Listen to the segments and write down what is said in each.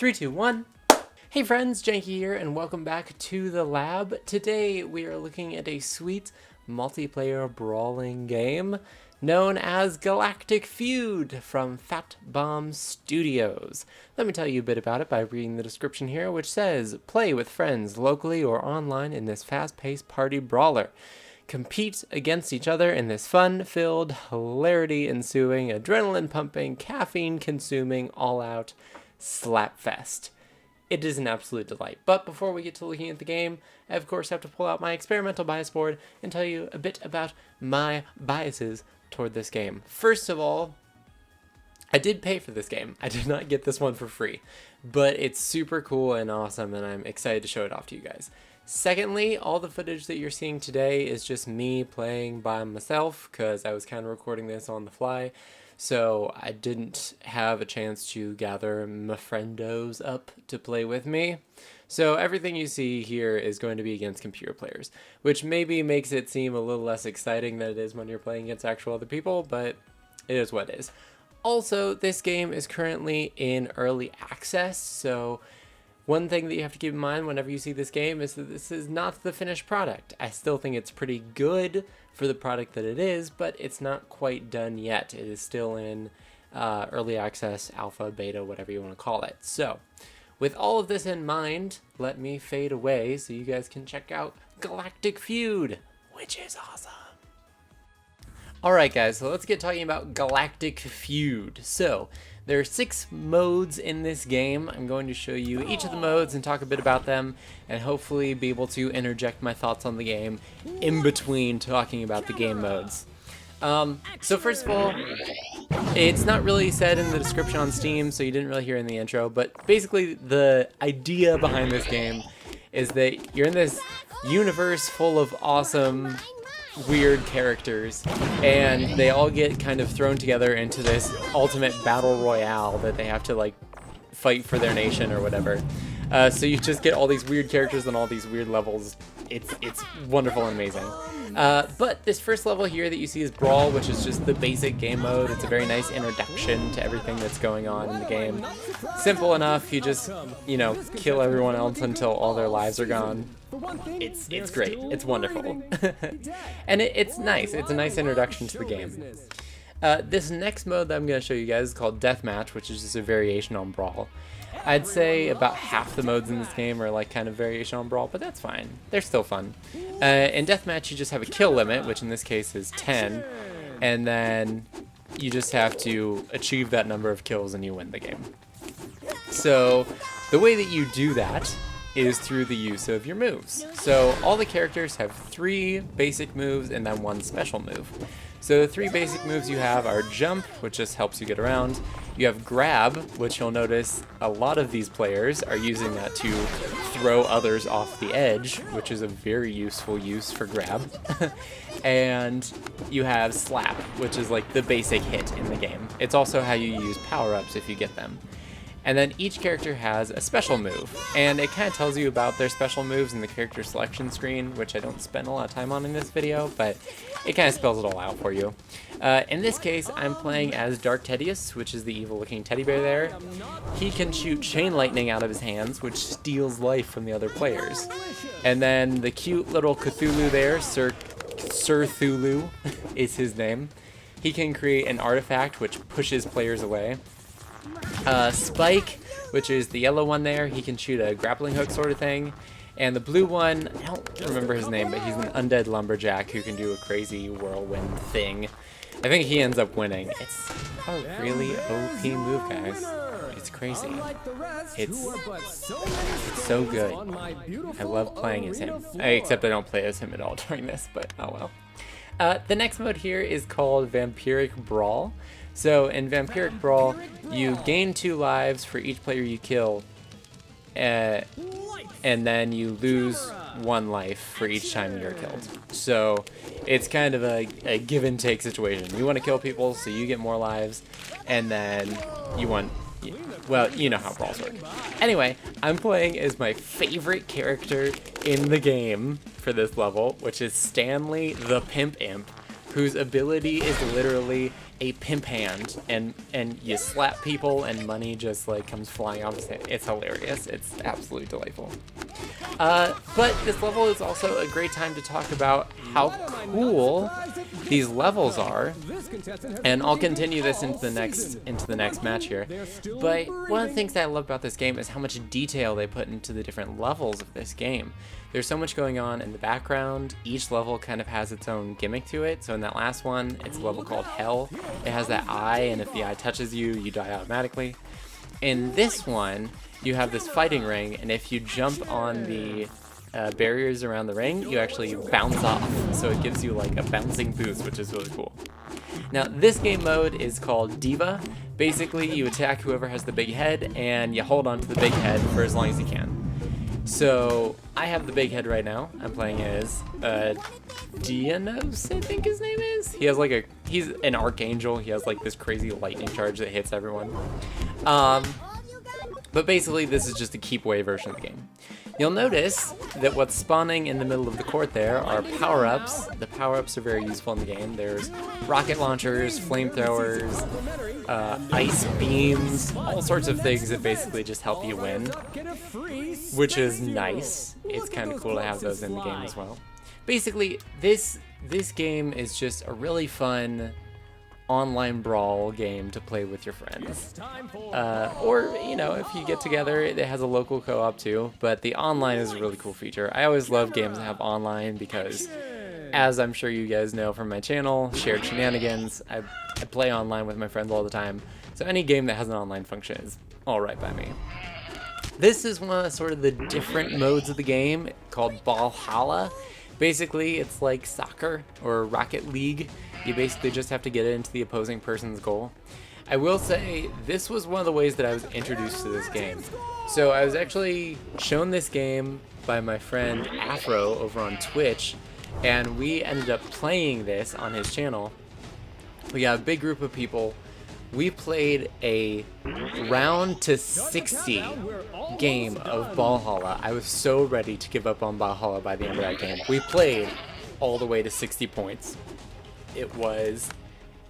3, 2, 1. Hey friends, Janky here, and welcome back to the lab. Today we are looking at a sweet multiplayer brawling game known as Galactic Feud from Fat Bomb Studios. Let me tell you a bit about it by reading the description here, which says, play with friends locally or online in this fast-paced party brawler. Compete against each other in this fun-filled, hilarity-ensuing, adrenaline-pumping, caffeine-consuming, all-out slapfest. It is an absolute delight. But before we get to looking at the game, I of course have to pull out my experimental bias board and tell you a bit about my biases toward this game. First of all, I did pay for this game. I did not get this one for free, but it's super cool and awesome, and I'm excited to show it off to you guys. Secondly, all the footage that you're seeing today is just me playing by myself because I was kind of recording this on the fly. So I didn't have a chance to gather my friendos up to play with me. So everything you see here is going to be against computer players, which maybe makes it seem a little less exciting than it is when you're playing against actual other people, but it is what it is. Also, this game is currently in early access, so one thing that you have to keep in mind whenever you see this game is that this is not the finished product. I still think it's pretty good for the product that it is, but it's not quite done yet. It is still in early access, alpha, beta, whatever you want to call it. So, with all of this in mind, let me fade away so you guys can check out Galactic Feud, which is awesome. Alright guys, so let's get talking about Galactic Feud. So, there are 6 modes in this game. I'm going to show you each of the modes and talk a bit about them, and hopefully be able to interject my thoughts on the game in between talking about the game modes. So first of all, it's not really said in the description on Steam, so you didn't really hear in the intro, but basically the idea behind this game is that you're in this universe full of awesome weird characters, and they all get kind of thrown together into this ultimate battle royale that they have to like fight for their nation or whatever. So you just get all these weird characters on all these weird levels. It's wonderful and amazing. But this first level here that you see is Brawl, which is just the basic game mode. It's a very nice introduction to everything that's going on in the game. Simple enough, you just, you know, kill everyone else until all their lives are gone. It's great. It's wonderful. And it's nice. It's a nice introduction to the game. This next mode that I'm going to show you guys is called Deathmatch, which is just a variation on Brawl. I'd say about half the modes in this game are like kind of variation on Brawl, but that's fine. They're still fun. In Deathmatch, you just have a kill limit, which in this case is 10, and then you just have to achieve that number of kills and you win the game. So the way that you do that is through the use of your moves. So all the characters have 3 basic moves and then 1 special move. So the 3 basic moves you have are Jump, which just helps you get around. You have Grab, which you'll notice a lot of these players are using that to throw others off the edge, which is a very useful use for Grab. And you have Slap, which is like the basic hit in the game. It's also how you use power-ups if you get them. And then each character has a special move, and it kind of tells you about their special moves in the character selection screen, which I don't spend a lot of time on in this video, but it kind of spells it all out for you. In this case, I'm playing as Dark Tedious, which is the evil-looking teddy bear there. He can shoot chain lightning out of his hands, which steals life from the other players. And then the cute little Cthulhu there, Sir Thulu is his name. He can create an artifact which pushes players away. Spike, which is the yellow one there, he can shoot a grappling hook sort of thing. And the blue one, I don't remember his name, but he's an undead lumberjack who can do a crazy whirlwind thing. I think he ends up winning. It's a really OP move, guys. It's crazy. It's so good. I love playing as him. Except I don't play as him at all during this, but oh well. The next mode here is called Vampiric Brawl. So in Vampiric Brawl, you gain 2 lives for each player you kill, and then you lose 1 life for each time you're killed. So it's kind of a give and take situation. You want to kill people, so you get more lives, and then you want, well, you know how brawls work. Anyway, I'm playing as my favorite character in the game for this level, which is Stanley the Pimp Imp, whose ability is literally a pimp hand, and you slap people and money just like comes flying off his head. It's hilarious. It's absolutely delightful. But this level is also a great time to talk about how cool these levels are, and I'll continue this into the next match here. But one of the things that I love about this game is how much detail they put into the different levels of this game. There's so much going on in the background. Each level kind of has its own gimmick to it. So in that last one, it's a level called Hell. It has that eye, and if the eye touches you, you die automatically. In this one, you have this fighting ring, and if you jump on the barriers around the ring, you actually bounce off. So it gives you like a bouncing boost, which is really cool. Now, this game mode is called Diva. Basically, you attack whoever has the big head, and you hold on to the big head for as long as you can. So, I have the big head right now. I'm playing as Dianos, I think his name is. He's an archangel. He has like this crazy lightning charge that hits everyone. But basically, this is just a keep away version of the game. You'll notice that what's spawning in the middle of the court there are power-ups. The power-ups are very useful in the game. There's rocket launchers, flamethrowers, ice beams, all sorts of things that basically just help you win, which is nice. It's kind of cool to have those in the game as well. Basically, this game is just a really fun online brawl game to play with your friends, or you know, if you get together. It has a local co-op too, but the online is a really cool feature. I always love games that have online because, as I'm sure you guys know from my channel, Shared Shenanigans, I play online with my friends all the time, so any game that has an online function is all right by me. This is one of sort of the different modes of the game called Valhalla. Basically, it's like soccer or Rocket League. You basically just have to get it into the opposing person's goal. I will say, this was one of the ways that I was introduced to this game. So I was actually shown this game by my friend Afro over on Twitch, and we ended up playing this on his channel. We got a big group of people. We played a round to 60 game of Valhalla. I was so ready to give up on Valhalla by the end of that game. We played all the way to 60 points. It was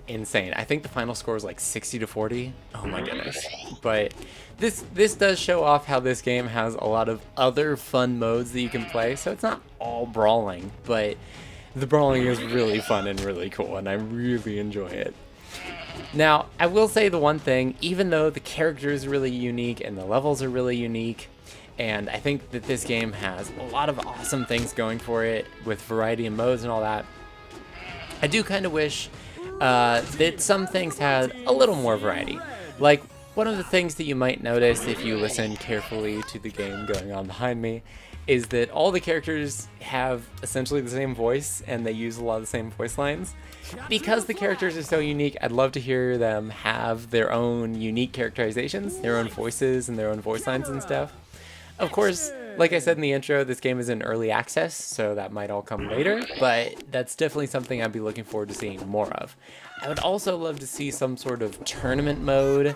insane. I think the final score was like 60-40. Oh my goodness. But this does show off how this game has a lot of other fun modes that you can play. So it's not all brawling, but the brawling is really fun and really cool, and I really enjoy it. Now, I will say the one thing, even though the character is really unique and the levels are really unique, and I think that this game has a lot of awesome things going for it with variety of modes and all that, I do kind of wish that some things had a little more variety. Like, one of the things that you might notice if you listen carefully to the game going on behind me is that all the characters have essentially the same voice, and they use a lot of the same voice lines. Because the characters are so unique, I'd love to hear them have their own unique characterizations, their own voices and their own voice lines and stuff. Of course, like I said in the intro, this game is in early access, so that might all come later, but that's definitely something I'd be looking forward to seeing more of. I would also love to see some sort of tournament mode,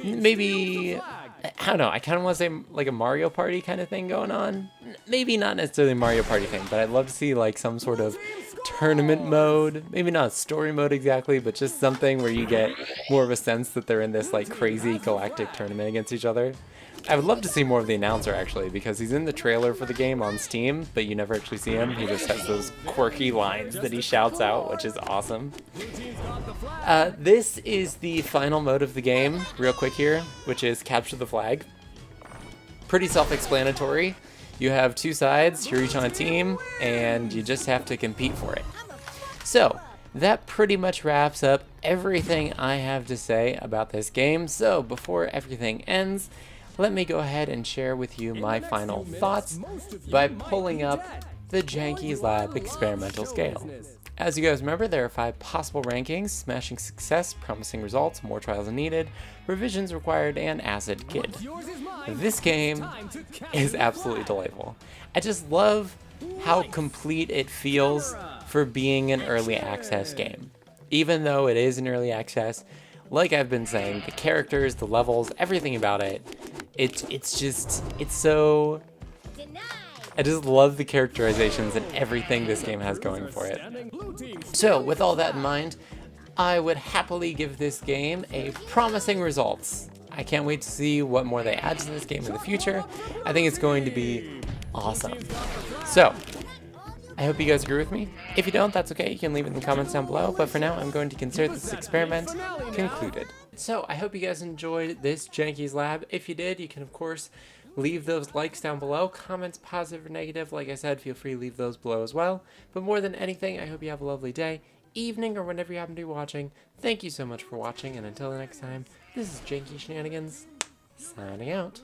maybe, I don't know, I kind of want to say like a Mario Party kind of thing going on. Maybe not necessarily a Mario Party thing, but I'd love to see like some sort of tournament mode, maybe not a story mode exactly, but just something where you get more of a sense that they're in this like crazy galactic tournament against each other. I would love to see more of the announcer actually, because he's in the trailer for the game on Steam, but you never actually see him. He just has those quirky lines that he shouts out, which is awesome. This is the final mode of the game, real quick here, which is capture the flag. Pretty self-explanatory. You have two sides, you're each on a team, and you just have to compete for it. So, that pretty much wraps up everything I have to say about this game. So, before everything ends, let me go ahead and share with you my final thoughts by pulling up the Janky's Lab experimental scale. As you guys remember, there are 5 possible rankings: smashing success, promising results, more trials needed, revisions required, and acid kid. This game is absolutely delightful. I just love how complete it feels for being an early access game. Even though it is an early access, like I've been saying, the characters, the levels, everything about it, it's so I just love the characterizations and everything this game has going for it. So, with all that in mind, I would happily give this game a promising results. I can't wait to see what more they add to this game in the future. I think it's going to be awesome. So, I hope you guys agree with me. If you don't, that's okay. You can leave it in the comments down below. But for now, I'm going to consider this experiment concluded. So, I hope you guys enjoyed this Janky's Lab. If you did, you can, of course, leave those likes down below. Comments, positive or negative, like I said, feel free to leave those below as well. But more than anything, I hope you have a lovely day, evening, or whenever you happen to be watching. Thank you so much for watching, and until the next time, this is Janky Shenanigans, signing out.